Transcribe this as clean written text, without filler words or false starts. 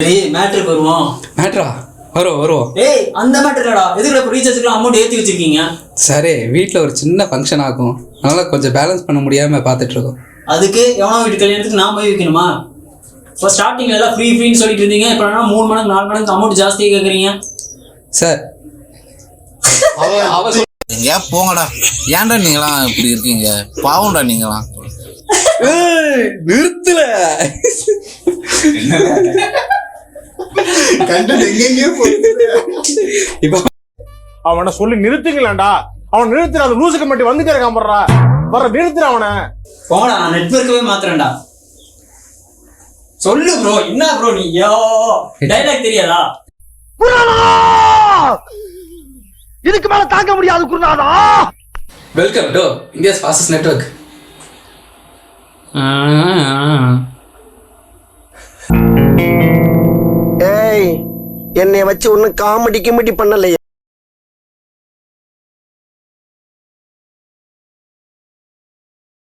ஏய் மேட்ருக்கு வருவோம். மேட்ரா வருவோம். ஏய் அந்த மேட்டர் இல்லடா. எதுக்குடா இப்போ ரீசார்ஜுக்குலாம் அமௌண்ட் ஏற்றி வச்சிருக்கீங்க? சரி, வீட்டில் ஒரு சின்ன ஃபங்க்ஷன் ஆகும், அதனால் கொஞ்சம் பேலன்ஸ் பண்ண முடியாமல் பார்த்துட்ருக்கோம். அதுக்கு எவனோ வீட்டு கல்யாணத்துக்கு நான் போய் வைக்கணுமா? இப்போ ஸ்டார்டிங்கில் எல்லாம் ஃப்ரீன்னு சொல்லிட்டு இருந்தீங்க, இப்போ 3 மடங்கு 4 மடங்கு அமௌண்ட் ஜாஸ்தியாக கேட்குறீங்க சார் அவ எங்கயா போங்கடா. ஏன்டா நீங்களாம் இப்படி இருக்கீங்க? பாவம்டா நீங்களாம். நிறுத்தல இப்போ அவனை சொல்லி நிறுத்துங்களேன்டா. அவன் நிறுத்துற அந்த லூசுக்கு மட்டும் வந்துட்டே இருக்கான் போடுறா. வர நிறுத்துற அவனை. போங்கடா, நான் நெட்வொர்க்கவே மாத்துறேன்டா. சொல்லு ப்ரோ, என்ன ப்ரோ நீ? டைலாக் தெரியாதா? இதுக்கு மேல தாங்க முடியாது குருநாதா. Welcome to India's fastest network. ஏய், என்னை வச்சு ஒன்னும் காமெடி கிமெடி பண்ணலையே.